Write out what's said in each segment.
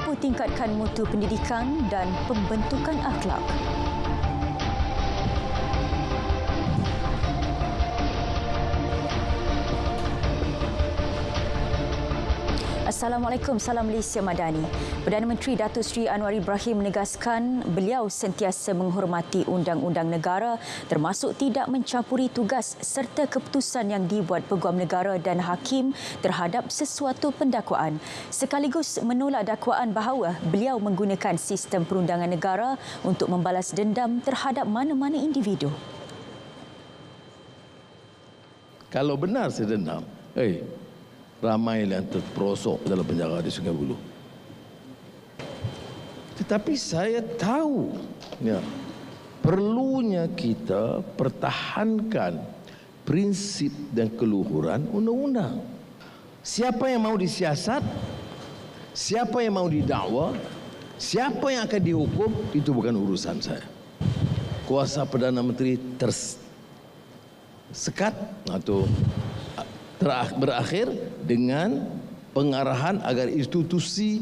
mampu tingkatkan mutu pendidikan dan pembentukan akhlak. Assalamualaikum, salam Malaysia Madani. Perdana Menteri Datuk Seri Anwar Ibrahim menegaskan beliau sentiasa menghormati undang-undang negara termasuk tidak mencampuri tugas serta keputusan yang dibuat peguam negara dan hakim terhadap sesuatu pendakwaan. Sekaligus menolak dakwaan bahawa beliau menggunakan sistem perundangan negara untuk membalas dendam terhadap mana-mana individu. Kalau benar saya dendam, ramai yang terperosok dalam penjara di Sungai Buloh. Tetapi saya tahu perlunya kita pertahankan prinsip dan keluhuran undang-undang. Siapa yang mau disiasat, siapa yang mau didakwa, siapa yang akan dihukum, itu bukan urusan saya. Kuasa Perdana Menteri tersekat atau berakhir dengan pengarahan agar institusi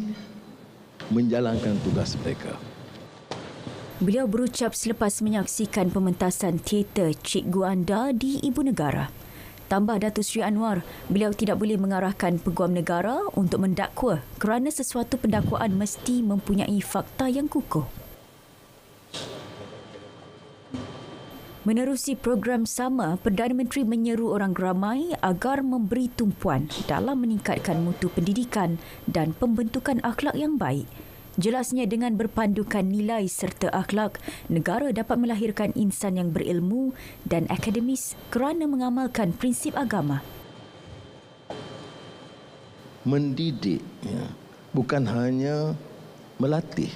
menjalankan tugas mereka. Beliau berucap selepas menyaksikan pementasan teater Cikgu Anda di Ibu Negara. Tambah Datuk Seri Anwar, beliau tidak boleh mengarahkan peguam negara untuk mendakwa kerana sesuatu pendakwaan mesti mempunyai fakta yang kukuh. Menerusi program sama, Perdana Menteri menyeru orang ramai agar memberi tumpuan dalam meningkatkan mutu pendidikan dan pembentukan akhlak yang baik. Jelasnya dengan berpandukan nilai serta akhlak, negara dapat melahirkan insan yang berilmu dan akademis kerana mengamalkan prinsip agama. Mendidik, bukan hanya melatih.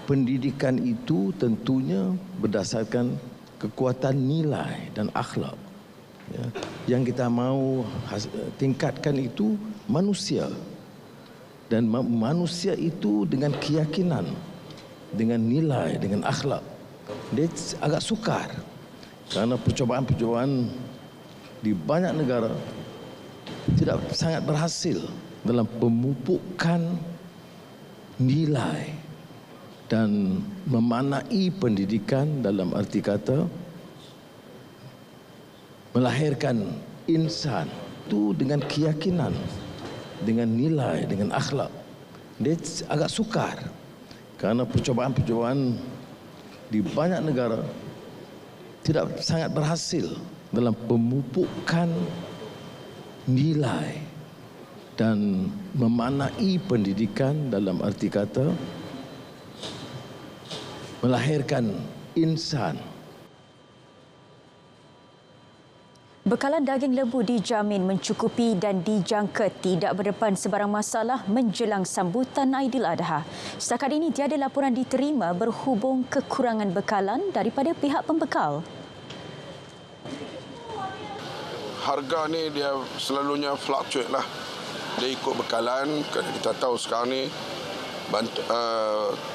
Pendidikan itu tentunya berdasarkan kekuatan nilai dan akhlak. Yang kita mahu tingkatkan itu manusia. Dan manusia itu dengan keyakinan, dengan nilai, dengan akhlak. Dia agak sukar. Kerana percubaan-percubaan di banyak negara tidak sangat berhasil dalam pemupukan nilai dan memanai pendidikan dalam arti kata melahirkan insan itu dengan keyakinan, dengan nilai, dengan akhlak. Dia agak sukar kerana percubaan-percubaan di banyak negara tidak sangat berhasil dalam pemupukan nilai dan memanai pendidikan dalam arti kata melahirkan insan. Bekalan daging lembu dijamin mencukupi dan dijangka tidak berdepan sebarang masalah menjelang sambutan Aidiladha. Setakat ini tiada laporan diterima berhubung kekurangan bekalan daripada pihak pembekal. Harga ni dia selalunya fluctuate lah. Dia ikut bekalan. Kita tahu sekarang ni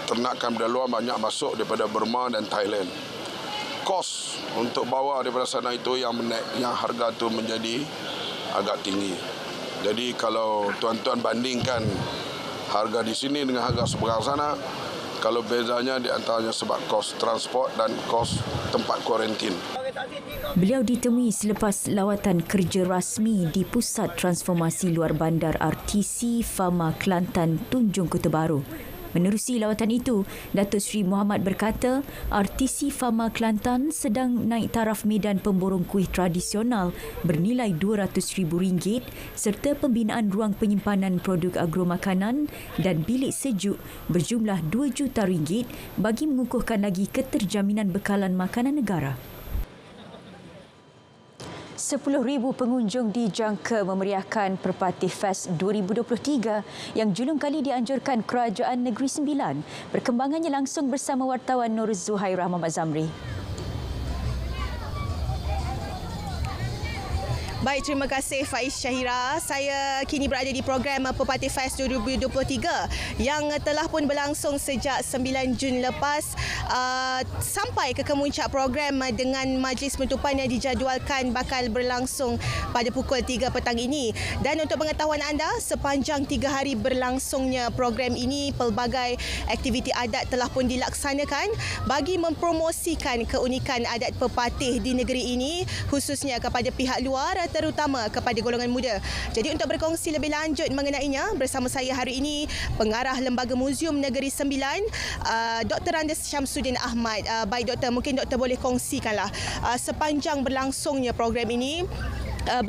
ternakan dari luar banyak masuk daripada Burma dan Thailand. Kos untuk bawa daripada sana itu yang harga tu menjadi agak tinggi. Jadi kalau tuan-tuan bandingkan harga di sini dengan harga seberang sana, kalau bezanya di antaranya sebab kos transport dan kos tempat kuarantin. Beliau ditemui selepas lawatan kerja rasmi di Pusat Transformasi Luar Bandar RTC Fama Kelantan Tunjung Kota Baru. Menerusi lawatan itu, Datuk Seri Mohamad berkata RTC Fama Kelantan sedang naik taraf medan pemborong kuih tradisional bernilai RM200,000 serta pembinaan ruang penyimpanan produk agromakanan dan bilik sejuk berjumlah RM2 juta bagi mengukuhkan lagi keterjaminan bekalan makanan negara. 10,000 pengunjung dijangka memeriahkan Perpati Fest 2023 yang julung kali dianjurkan Kerajaan Negeri Sembilan. Perkembangannya langsung bersama wartawan Nur Zuhairah Muhammad Zamri. Baik, terima kasih Faiz Syahira. Saya kini berada di program Pepati Fest 2023 yang telah pun berlangsung sejak 9 Jun lepas sampai ke kemuncak program dengan majlis penutupan yang dijadualkan bakal berlangsung pada pukul 3 petang ini. Dan untuk pengetahuan anda, sepanjang 3 hari berlangsungnya program ini, pelbagai aktiviti adat telah pun dilaksanakan bagi mempromosikan keunikan adat pepatih di negeri ini, khususnya kepada pihak luar, terutama kepada golongan muda. Jadi untuk berkongsi lebih lanjut mengenainya, bersama saya hari ini Pengarah Lembaga Muzium Negeri Sembilan, Dr. Andes Syamsuddin Ahmad. Baik Doktor, mungkin Doktor boleh kongsikanlah sepanjang berlangsungnya program ini,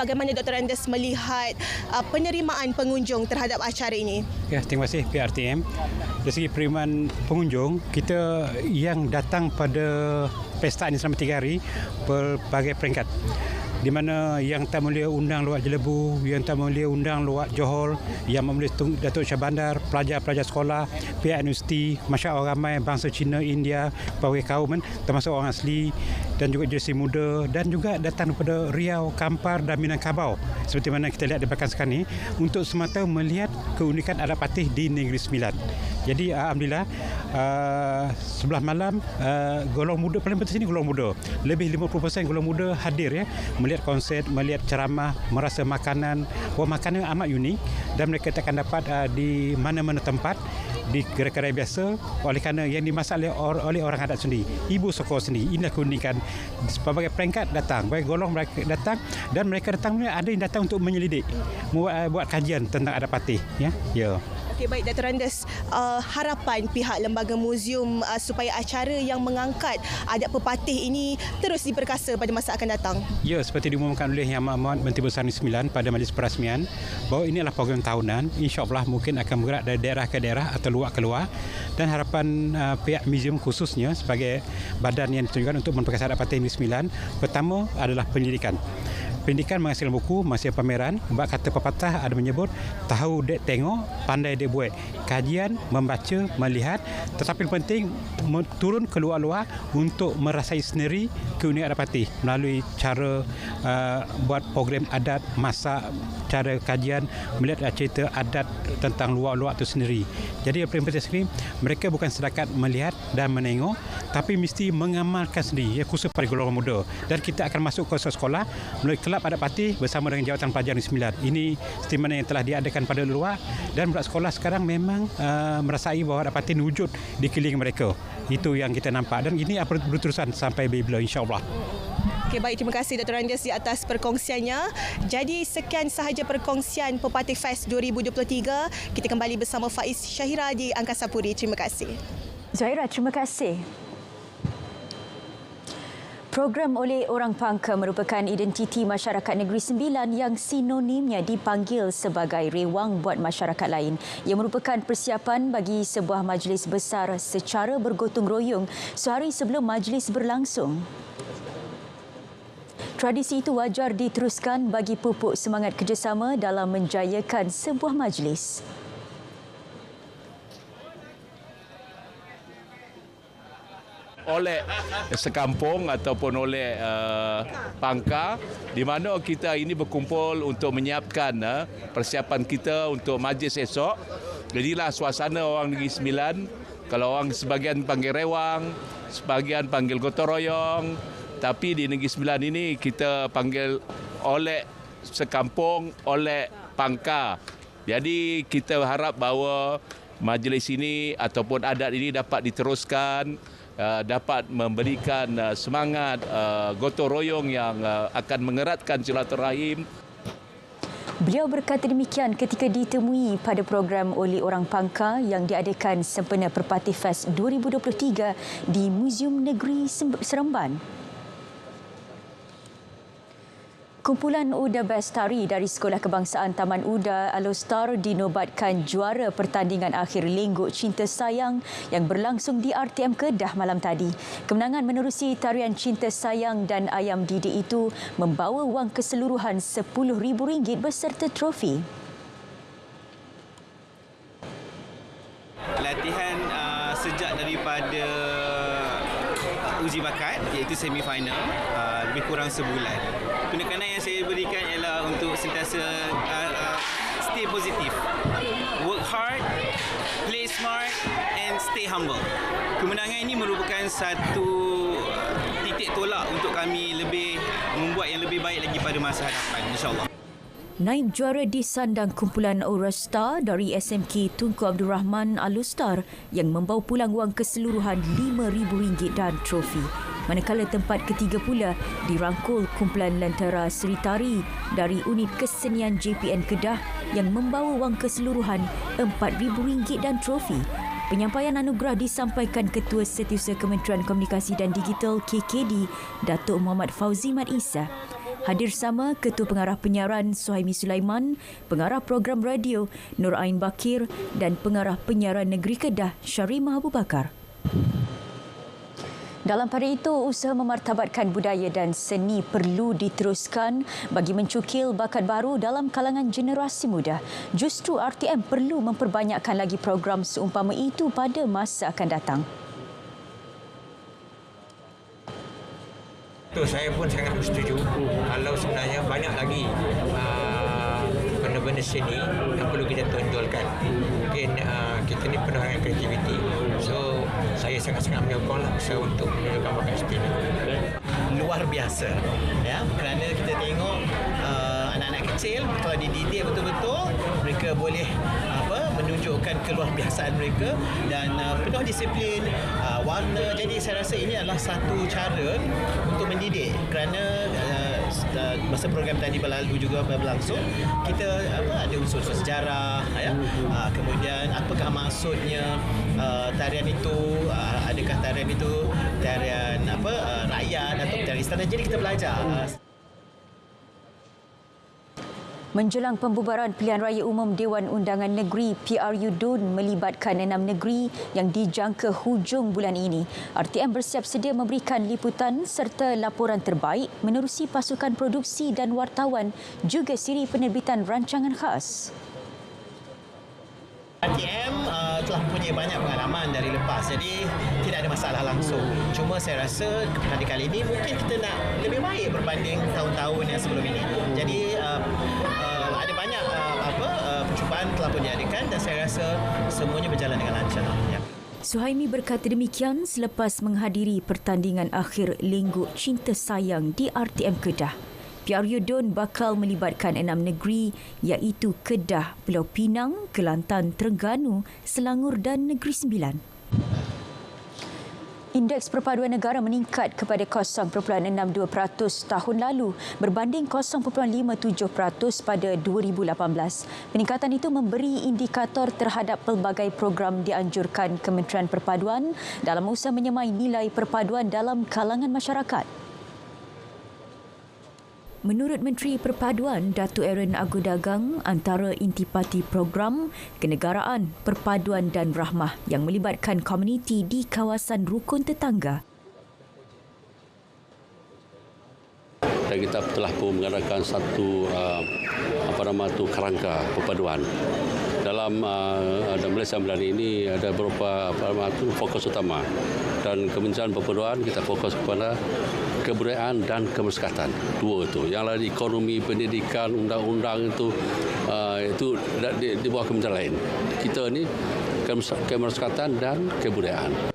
bagaimana Dr. Andes melihat penerimaan pengunjung terhadap acara ini? Ya, terima kasih PRTM. Dari segi penerimaan pengunjung, kita yang datang pada pesta ini selama 3 hari berbagai peringkat. Di mana yang tak mulia undang Luwak Jelebu, yang tak mulia undang Luwak Johor, yang memulia Datuk Shah Bandar, pelajar-pelajar sekolah, pihak universiti, masyarakat ramai, bangsa Cina, India, pelbagai kaum, termasuk orang asli dan juga generasi muda, dan juga datang daripada Riau, Kampar dan Minangkabau, seperti mana kita lihat di belakang sekarang ini, untuk semata melihat keunikan adat patih di Negeri Sembilan. Jadi alhamdulillah, sebelah malam golongan muda paling penting sini, golongan muda. Lebih 50% golongan muda hadir ya, melihat konsert, melihat ceramah, merasa makanan makanan amat unik, dan mereka akan dapat di mana-mana tempat di kedai-kedai biasa, oleh kerana yang dimasak oleh orang adat sendiri, ibu sokor sendiri. Inilah keunikan. Pelbagai peringkat datang, baik golong mereka datang, dan mereka datang, ada yang datang untuk menyelidik, buat kajian tentang adat patih ya. Okey, baik Dr. Andes, harapan pihak Lembaga Muzium supaya acara yang mengangkat adat pepatih ini terus diperkasa pada masa akan datang. Ya, seperti diumumkan oleh Yang Amat Menteri Besar Negeri Sembilan pada majlis perasmian, bahawa ini adalah program tahunan, insya-Allah mungkin akan bergerak dari daerah ke daerah atau luar ke luar, dan harapan pihak muzium khususnya sebagai badan yang ditunjukkan untuk memperkasa adat patih Negeri Sembilan, pertama adalah pendidikan. Pendidikan menghasilkan buku, menghasilkan pameran. Sebab kata pepatah ada menyebut, tahu dek tengok, pandai dek buat. Kajian, membaca, melihat, tetapi penting turun ke luar-luar untuk merasai sendiri keunikan adat patih melalui cara buat program adat, masak, cara kajian, melihat cerita adat tentang luar-luar itu sendiri. Jadi yang paling penting sekali, mereka bukan setakat melihat dan menengok, tapi mesti mengamalkan sendiri, khusus pada golongan muda. Dan kita akan masuk ke sekolah melalui Kelab Adat Patih bersama dengan Jawatan Pelajar Negeri Sembilan. Ini stimulus yang telah diadakan pada luar, dan budak sekolah sekarang memang merasai bahawa adat patih wujud di keliling mereka. Itu yang kita nampak, dan ini akan berterusan sampai bila insya-Allah. Okey, baik, terima kasih Dr. Andes di atas perkongsiannya. Jadi sekian sahaja perkongsian Pepati Fest 2023. Kita kembali bersama Faiz Syahira di Angkasa Puri. Terima kasih. Zahira, terima kasih. Program oleh orang Pangka merupakan identiti masyarakat Negeri Sembilan yang sinonimnya dipanggil sebagai rewang buat masyarakat lain. Ia merupakan persiapan bagi sebuah majlis besar secara bergotong royong sehari sebelum majlis berlangsung. Tradisi itu wajar diteruskan bagi pupuk semangat kerjasama dalam menjayakan sebuah majlis. Oleh sekampung ataupun oleh Pangka, di mana kita ini berkumpul untuk menyiapkan persiapan kita untuk majlis esok. Jadilah suasana orang Negeri Sembilan, kalau orang sebahagian panggil rewang, sebahagian panggil gotong royong, tapi di Negeri Sembilan ini kita panggil oleh sekampung, oleh Pangka. Jadi kita harap bahawa majlis ini ataupun adat ini dapat diteruskan, dapat memberikan semangat gotong royong yang akan mengeratkan silaturahim. Beliau berkata demikian ketika ditemui pada program oleh orang Pangka yang diadakan sempena Pepati Fest 2023 di Muzium Negeri Seremban. Kumpulan Uda Bestari dari Sekolah Kebangsaan Taman Uda Alostar dinobatkan juara pertandingan akhir Lenggok Cinta Sayang yang berlangsung di RTM Kedah malam tadi. Kemenangan menerusi tarian Cinta Sayang dan Ayam Didik itu membawa wang keseluruhan RM10,000 beserta trofi. Latihan sejak daripada uji bakat iaitu semifinal, lebih lebih kurang sebulan. Penekanan yang saya berikan ialah untuk sentiasa stay positif, work hard, play smart and stay humble. Kemenangan ini merupakan satu titik tolak untuk kami lebih membuat yang lebih baik lagi pada masa hadapan, insyaAllah. Naib juara disandang kumpulan Aurastar dari SMK Tunku Abdul Rahman Alustar yang membawa pulang wang keseluruhan RM5,000 dan trofi. Manakala tempat ketiga pula dirangkul kumpulan Lentera Seritari dari unit kesenian JPN Kedah yang membawa wang keseluruhan RM4,000 dan trofi. Penyampaian anugerah disampaikan Ketua Setiausaha Kementerian Komunikasi dan Digital KKD, Datuk Muhammad Fauzi Mat Isa. Hadir sama Ketua Pengarah Penyiaran Suhaimi Sulaiman, Pengarah Program Radio Nur Ain Bakir dan Pengarah Penyiaran Negeri Kedah Syarimah Abu Bakar. Dalam pada itu, usaha memartabatkan budaya dan seni perlu diteruskan bagi mencukil bakat baru dalam kalangan generasi muda. Justru RTM perlu memperbanyakkan lagi program seumpama itu pada masa akan datang. Saya pun sangat setuju kalau sebenarnya banyak lagi benda-benda seni yang perlu kita tonjolkan. Mungkin kita ni penuh dengan kreativiti. So, saya sangat-sangat menyokong usaha untuk menunjukkan bakat seni. Luar biasa, ya, kerana kita tengok anak-anak kecil kalau dididik betul-betul, mereka boleh menunjukkan keluarbiasaan mereka dan penuh disiplin, warna. Jadi saya rasa ini adalah satu cara untuk mendidik, kerana masa program tadi berlalu juga berlangsung, kita ada unsur sejarah, ya. Kemudian apakah maksudnya tarian itu, adakah tarian itu tarian rakyat atau tarian istana. Jadi kita belajar. Menjelang pembubaran pilihan raya umum Dewan Undangan Negeri, PRU DUN melibatkan 6 negeri yang dijangka hujung bulan ini. RTM bersiap sedia memberikan liputan serta laporan terbaik menerusi pasukan produksi dan wartawan juga siri penerbitan rancangan khas. RTM telah mempunyai banyak pengalaman dari lepas, jadi tidak ada masalah langsung. Cuma saya rasa pada kali ini mungkin kita nak lebih baik berbanding tahun-tahun yang sebelum ini. Jadi ada banyak percubaan telah pun diadakan dan saya rasa semuanya berjalan dengan lancar. Ya. Suhaimi berkata demikian selepas menghadiri pertandingan akhir Lengguk Cinta Sayang di RTM Kedah. PRU DUN bakal melibatkan 6 negeri iaitu Kedah, Pulau Pinang, Kelantan, Terengganu, Selangor dan Negeri Sembilan. Indeks perpaduan negara meningkat kepada 0.62% tahun lalu berbanding 0.57% pada 2018. Peningkatan itu memberi indikator terhadap pelbagai program dianjurkan Kementerian Perpaduan dalam usaha menyemai nilai perpaduan dalam kalangan masyarakat. Menurut Menteri Perpaduan, Datuk Aaron Agudagang, antara intipati program kenegaraan, perpaduan dan rahmah yang melibatkan komuniti di kawasan rukun tetangga. Dan kita telah pun mengadakan satu kerangka perpaduan. Dalam Malaysia bulan ini ada beberapa fokus utama, dan Kementerian Perpaduan kita fokus kepada kebudayaan dan kemasyarakatan. Dua itu. Yang lain ekonomi, pendidikan, undang-undang itu di bawah kementerian lain. Kita ini kemasyarakatan dan kebudayaan.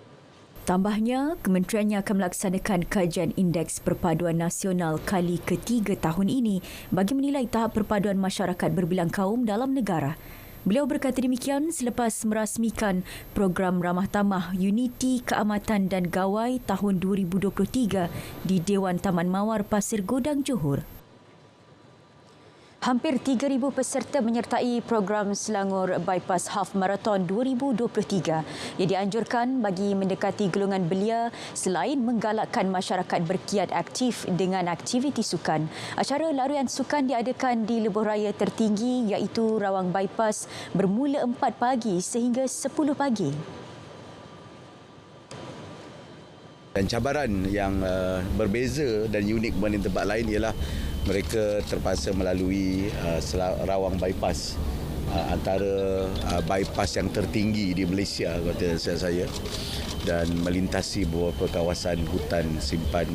Tambahnya, kementeriannya akan melaksanakan kajian Indeks Perpaduan Nasional kali ketiga tahun ini bagi menilai tahap perpaduan masyarakat berbilang kaum dalam negara. Beliau berkata demikian selepas merasmikan program Ramah Tamah Uniti Keamatan dan Gawai tahun 2023 di Dewan Taman Mawar Pasir Godang, Johor. Hampir 3,000 peserta menyertai program Selangor Bypass Half Marathon 2023. Ia dianjurkan bagi mendekati golongan belia selain menggalakkan masyarakat berkiat aktif dengan aktiviti sukan. Acara larian sukan diadakan di lebuh raya tertinggi iaitu Rawang Bypass bermula 4 pagi sehingga 10 pagi. Dan cabaran yang berbeza dan unik berbanding tempat lain ialah mereka terpaksa melalui Rawang Bypass, antara bypass yang tertinggi di Malaysia kata saya. dan melintasi beberapa kawasan hutan simpan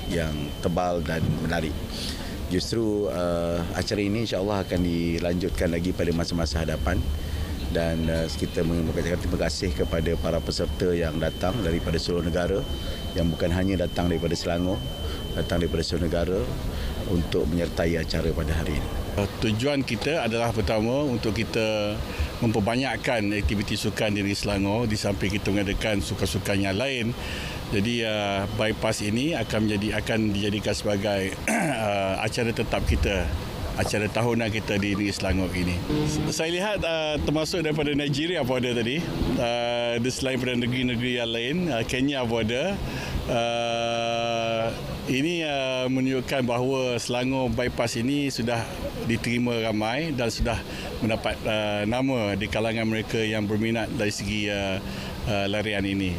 yang tebal dan menarik. Justru acara ini insya-Allah akan dilanjutkan lagi pada masa-masa hadapan, dan kita mengucapkan terima kasih kepada para peserta yang datang daripada seluruh negara, yang bukan hanya datang daripada Selangor, datang daripada seluruh negara untuk menyertai acara pada hari ini. Tujuan kita adalah pertama untuk kita memperbanyakkan aktiviti sukan di negeri Selangor, di samping kita mengadakan sukan-sukan yang lain. Jadi bypass ini akan dijadikan sebagai acara tetap kita, acara tahunan kita di negeri Selangor ini. Saya lihat termasuk daripada Nigeria pun ada tadi, selain daripada negeri-negeri yang lain, Kenya pun ada. Ini menunjukkan bahawa Selangor bypass ini sudah diterima ramai dan sudah mendapat nama di kalangan mereka yang berminat dari segi larian ini.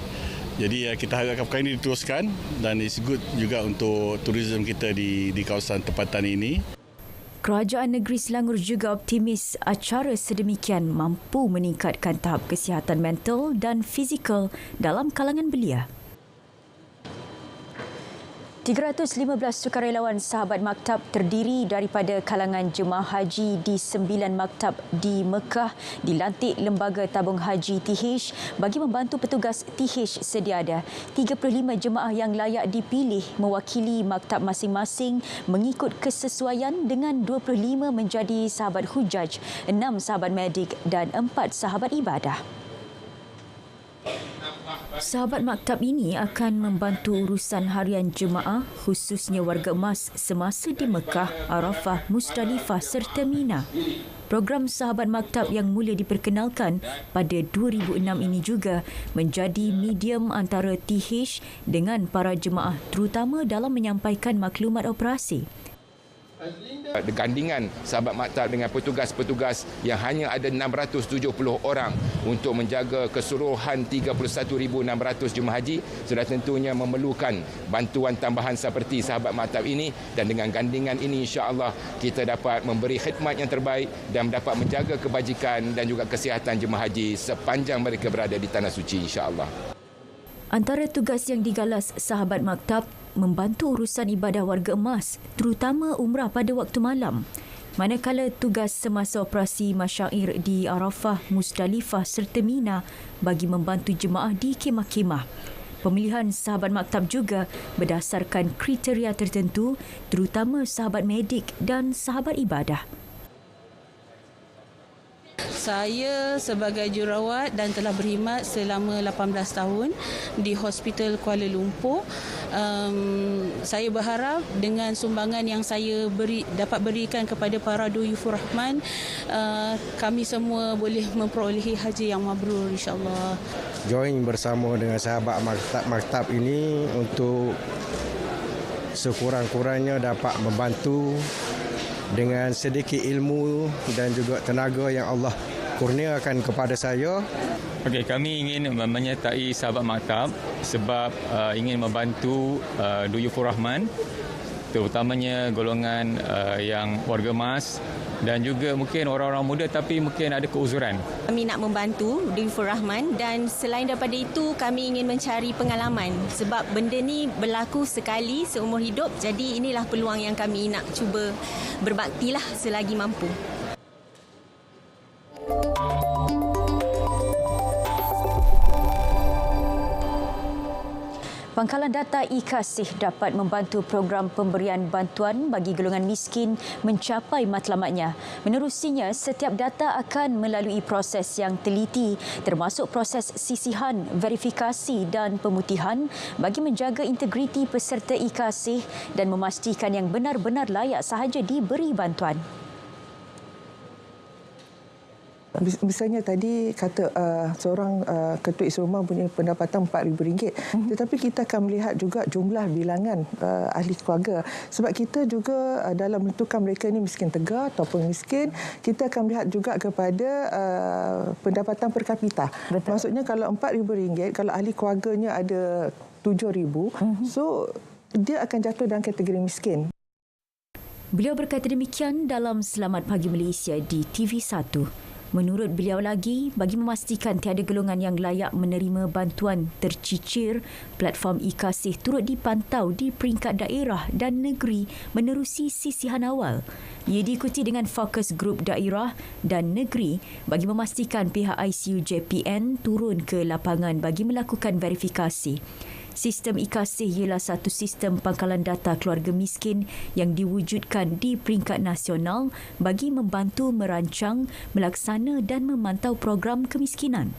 Jadi kita harapkan perkara ini diteruskan, dan it's good juga untuk turisme kita di kawasan tempatan ini. Kerajaan Negeri Selangor juga optimis acara sedemikian mampu meningkatkan tahap kesihatan mental dan fizikal dalam kalangan belia. 315 sukarelawan sahabat maktab terdiri daripada kalangan jemaah haji di 9 maktab di Mekah dilantik Lembaga Tabung Haji TH bagi membantu petugas TH sedia ada. 35 jemaah yang layak dipilih mewakili maktab masing-masing mengikut kesesuaian dengan 25 menjadi sahabat hujaj, 6 sahabat medik dan 4 sahabat ibadah. Sahabat maktab ini akan membantu urusan harian jemaah khususnya warga emas semasa di Mekah, Arafah, Musdalifah serta Mina. Program sahabat maktab yang mula diperkenalkan pada 2006 ini juga menjadi medium antara TH dengan para jemaah terutama dalam menyampaikan maklumat operasi. Gandingan sahabat maktab dengan petugas-petugas yang hanya ada 670 orang untuk menjaga keseluruhan 31,600 jemaah haji sudah tentunya memerlukan bantuan tambahan seperti sahabat maktab ini, dan dengan gandingan ini insya-Allah kita dapat memberi khidmat yang terbaik dan dapat menjaga kebajikan dan juga kesihatan jemaah haji sepanjang mereka berada di tanah suci insya-Allah. Antara tugas yang digalas sahabat maktab membantu urusan ibadah warga emas, terutama umrah pada waktu malam. Manakala tugas semasa operasi masyair di Arafah, Musdalifah serta Mina bagi membantu jemaah di kemah-kemah. Pemilihan sahabat maktab juga berdasarkan kriteria tertentu, terutama sahabat medik dan sahabat ibadah. Saya sebagai jururawat dan telah berkhidmat selama 18 tahun di Hospital Kuala Lumpur. Saya berharap dengan sumbangan yang saya dapat berikan kepada para duyufur rahman, kami semua boleh memperolehi haji yang mabrur insya-Allah. Join bersama dengan sahabat maktab ini untuk sekurang-kurangnya dapat membantu dengan sedikit ilmu dan juga tenaga yang Allah kurniakan kepada saya. Okey, kami ingin menyertai sahabat maktab sebab ingin membantu duyufur rahman, terutamanya golongan yang warga emas dan juga mungkin orang-orang muda tapi mungkin ada keuzuran. Kami nak membantu duyufur rahman, dan selain daripada itu kami ingin mencari pengalaman sebab benda ni berlaku sekali seumur hidup, jadi inilah peluang yang kami nak cuba berbaktilah selagi mampu. Pangkalan data e-Kasih dapat membantu program pemberian bantuan bagi golongan miskin mencapai matlamatnya. Menerusinya, setiap data akan melalui proses yang teliti termasuk proses sisihan, verifikasi dan pemutihan bagi menjaga integriti peserta e-Kasih dan memastikan yang benar-benar layak sahaja diberi bantuan. Misalnya tadi kata seorang ketua isi rumah punya pendapatan RM4,000, tetapi kita akan melihat juga jumlah bilangan ahli keluarga. Sebab kita juga dalam menentukan mereka ini miskin tegar ataupun miskin, kita akan melihat juga kepada pendapatan per kapita. Betul. Maksudnya kalau RM4,000, kalau ahli keluarganya ada RM7,000, so dia akan jatuh dalam kategori miskin. Beliau berkata demikian dalam Selamat Pagi Malaysia di TV1. Menurut beliau lagi, bagi memastikan tiada golongan yang layak menerima bantuan tercicir, platform e-Kasih turut dipantau di peringkat daerah dan negeri menerusi sisihan awal. Ia diikuti dengan fokus grup daerah dan negeri bagi memastikan pihak ICU JPN turun ke lapangan bagi melakukan verifikasi. Sistem e-Kasih ialah satu sistem pangkalan data keluarga miskin yang diwujudkan di peringkat nasional bagi membantu merancang, melaksana dan memantau program kemiskinan.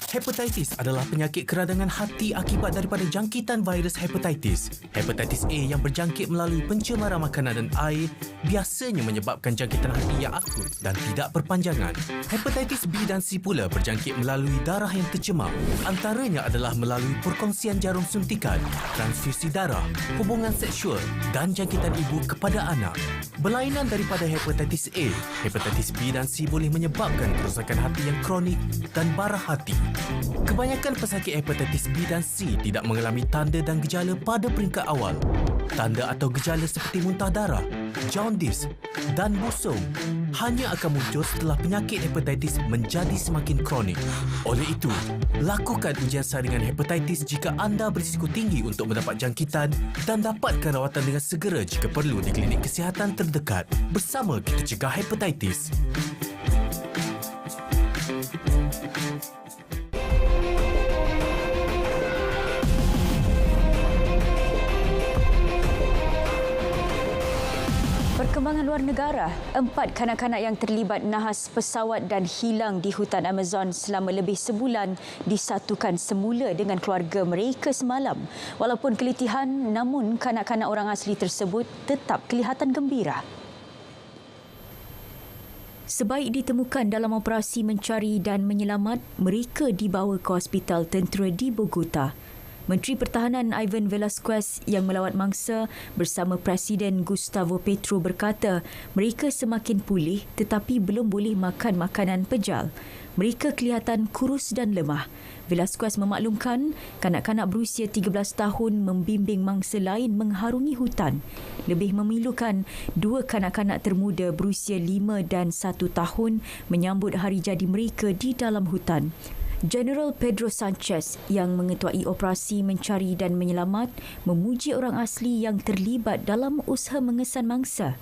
Hepatitis adalah penyakit keradangan hati akibat daripada jangkitan virus hepatitis. Hepatitis A yang berjangkit melalui pencemaran makanan dan air biasanya menyebabkan jangkitan hati yang akut dan tidak berpanjangan. Hepatitis B dan C pula berjangkit melalui darah yang tercemar. Antaranya adalah melalui perkongsian jarum suntikan, transfusi darah, hubungan seksual dan jangkitan ibu kepada anak. Berlainan daripada hepatitis A, hepatitis B dan C boleh menyebabkan kerosakan hati yang kronik dan bara hati. Kebanyakan pesakit hepatitis B dan C tidak mengalami tanda dan gejala pada peringkat awal. Tanda atau gejala seperti muntah darah, jaundice dan busung hanya akan muncul setelah penyakit hepatitis menjadi semakin kronik. Oleh itu, lakukan ujian saringan hepatitis jika anda berisiko tinggi untuk mendapat jangkitan dan dapatkan rawatan dengan segera jika perlu di klinik kesihatan terdekat. Bersama kita cegah hepatitis. Perkembangan luar negara, 4 kanak-kanak yang terlibat nahas pesawat dan hilang di hutan Amazon selama lebih sebulan disatukan semula dengan keluarga mereka semalam. Walaupun keletihan, namun kanak-kanak orang asli tersebut tetap kelihatan gembira. Sebaik ditemukan dalam operasi mencari dan menyelamat, mereka dibawa ke hospital tentera di Bogota. Menteri Pertahanan Ivan Velasquez yang melawat mangsa bersama Presiden Gustavo Petro berkata mereka semakin pulih tetapi belum boleh makan makanan pejal. Mereka kelihatan kurus dan lemah. Velasquez memaklumkan kanak-kanak berusia 13 tahun membimbing mangsa lain mengharungi hutan. Lebih memilukan, 2 kanak-kanak termuda berusia 5 dan 1 tahun menyambut hari jadi mereka di dalam hutan. General Pedro Sanchez yang mengetuai operasi mencari dan menyelamat memuji orang asli yang terlibat dalam usaha mengesan mangsa.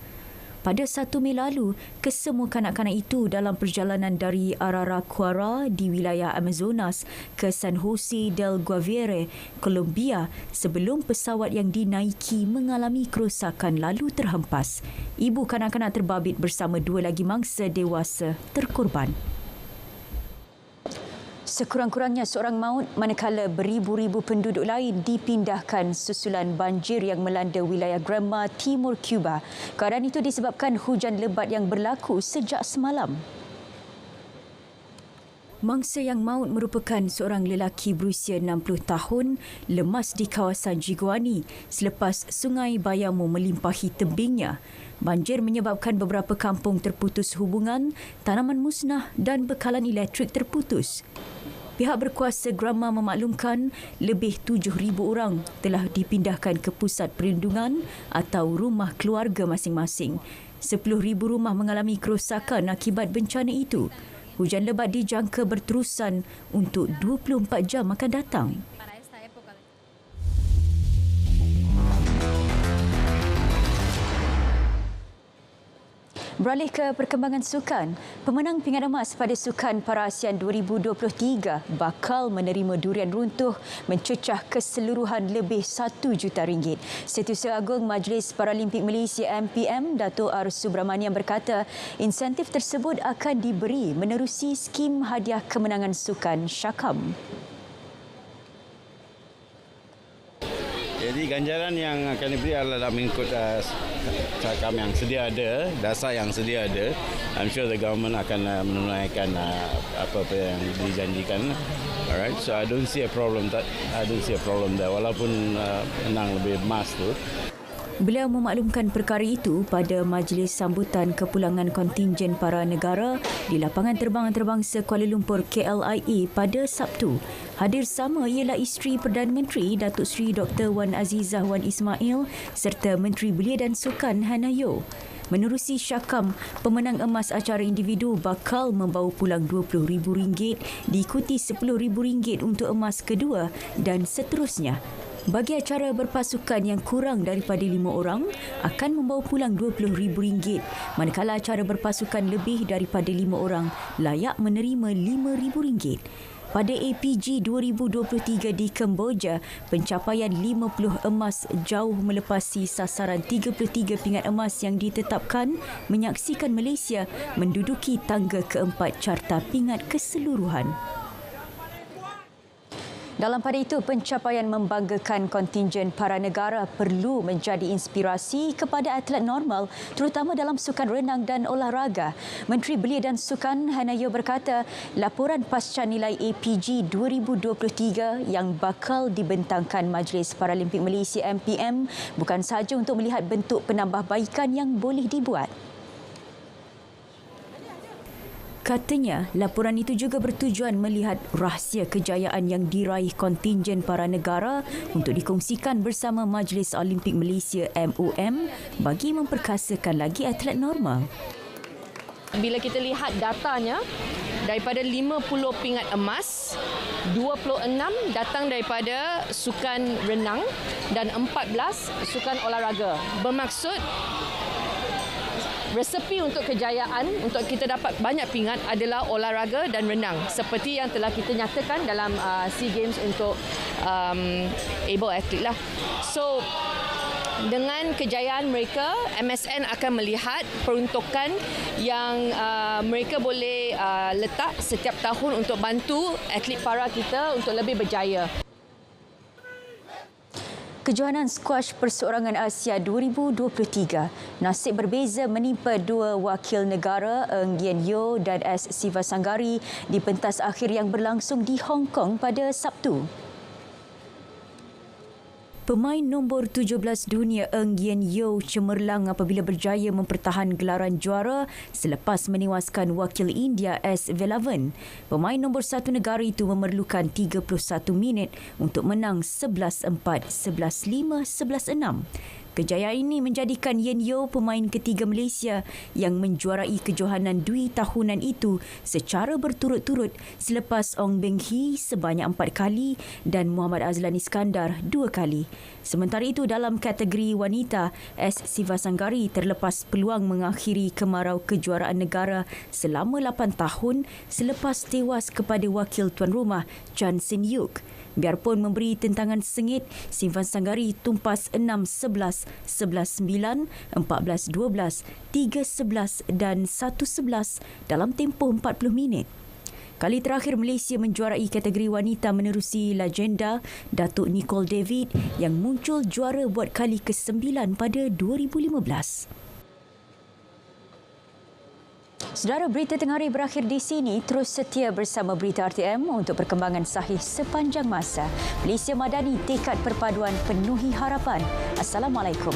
Pada 1 Mei lalu, kesemua kanak-kanak itu dalam perjalanan dari Araraquara di wilayah Amazonas ke San Jose del Guaviare, Colombia sebelum pesawat yang dinaiki mengalami kerosakan lalu terhempas. Ibu kanak-kanak terbabit bersama 2 lagi mangsa dewasa terkorban. Sekurang-kurangnya seorang maut manakala beribu-ribu penduduk lain dipindahkan susulan banjir yang melanda wilayah Granma, Timur Cuba. Keadaan itu disebabkan hujan lebat yang berlaku sejak semalam. Mangsa yang maut merupakan seorang lelaki berusia 60 tahun lemas di kawasan Jiguani selepas Sungai Bayamo melimpahi tebingnya. Banjir menyebabkan beberapa kampung terputus hubungan, tanaman musnah dan bekalan elektrik terputus. Pihak berkuasa Granma memaklumkan lebih 7,000 orang telah dipindahkan ke pusat perlindungan atau rumah keluarga masing-masing. 10,000 rumah mengalami kerosakan akibat bencana itu. Hujan lebat dijangka berterusan untuk 24 jam akan datang. Beralih ke perkembangan sukan, pemenang pingat emas pada Sukan Para-ASEAN 2023 bakal menerima durian runtuh mencecah keseluruhan lebih RM1 juta. Setiausaha Agung Majlis Paralimpik Malaysia MPM, Dato' R. Subramanian berkata insentif tersebut akan diberi menerusi skim hadiah kemenangan sukan Syakam. Jadi ganjaran yang akan diberi adalah mengikut cakam yang sedia ada, dasar yang sedia ada. I'm sure the government akan menunaikan apa yang dijanjikan. Alright, so I don't see a problem there. Walaupun menang lebih emas tu. Beliau memaklumkan perkara itu pada majlis sambutan kepulangan kontingen para negara di lapangan terbang antarabangsa Kuala Lumpur KLIA pada Sabtu. Hadir sama ialah isteri Perdana Menteri Datuk Seri Dr. Wan Azizah Wan Ismail serta Menteri Belia dan Sukan Hannah Yeoh. Menerusi Syakam, pemenang emas acara individu bakal membawa pulang RM20,000 diikuti RM10,000 untuk emas kedua dan seterusnya. Bagi acara berpasukan yang kurang daripada 5 orang akan membawa pulang RM20,000, manakala acara berpasukan lebih daripada 5 orang layak menerima RM5,000. Pada APG 2023 di Kemboja, pencapaian 50 emas jauh melepasi sasaran 33 pingat emas yang ditetapkan, menyaksikan Malaysia menduduki tangga keempat carta pingat keseluruhan. Dalam pada itu, pencapaian membanggakan kontingen para negara perlu menjadi inspirasi kepada atlet normal, terutama dalam sukan renang dan olahraga. Menteri Belia dan Sukan Hanayo berkata, laporan pasca nilai APG 2023 yang bakal dibentangkan Majlis Paralimpik Malaysia MPM bukan sahaja untuk melihat bentuk penambahbaikan yang boleh dibuat. Katanya, laporan itu juga bertujuan melihat rahsia kejayaan yang diraih kontingen para negara untuk dikongsikan bersama Majlis Olimpik Malaysia MOM bagi memperkasakan lagi atlet normal. Bila kita lihat datanya, daripada 50 pingat emas, 26 datang daripada sukan renang dan 14 sukan olahraga. Bermaksud resepi untuk kejayaan, untuk kita dapat banyak pingat adalah olahraga dan renang. Seperti yang telah kita nyatakan dalam SEA Games untuk able athlete lah. So, dengan kejayaan mereka, MSN akan melihat peruntukan yang mereka boleh letak setiap tahun untuk bantu atlet para kita untuk lebih berjaya. Kejohanan skuash Perseorangan Asia 2023. Nasib berbeza menimpa dua wakil negara Ng Yen Yew dan S. Sivasanggari di pentas akhir yang berlangsung di Hong Kong pada Sabtu. Pemain nombor 17 dunia Ng Yen Yew cemerlang apabila berjaya mempertahan gelaran juara selepas menewaskan wakil India S. Velavan. Pemain nombor 1 negara itu memerlukan 31 minit untuk menang 11-4, 11-5, 11-6. Kejayaan ini menjadikan Yen Yew pemain ketiga Malaysia yang menjuarai kejohanan dui tahunan itu secara berturut-turut selepas Ong Beng Hee sebanyak 4 kali dan Muhammad Azlan Iskandar 2 kali. Sementara itu, dalam kategori wanita, S. Sivasanggari terlepas peluang mengakhiri kemarau kejuaraan negara selama 8 tahun selepas tewas kepada wakil tuan rumah Chan Sin Yuk. Biarpun memberi tentangan sengit, Sivasanggari tumpas 6-11, 11-9, 14-12, 3-11 dan 1-11 dalam tempoh 40 minit. Kali terakhir Malaysia menjuarai kategori wanita menerusi legenda Datuk Nicole David yang muncul juara buat kali ke-9 pada 2015. Saudara, berita tengah hari berakhir di sini. Terus setia bersama Berita RTM untuk perkembangan sahih sepanjang masa. Malaysia Madani, tekad perpaduan penuhi harapan. Assalamualaikum.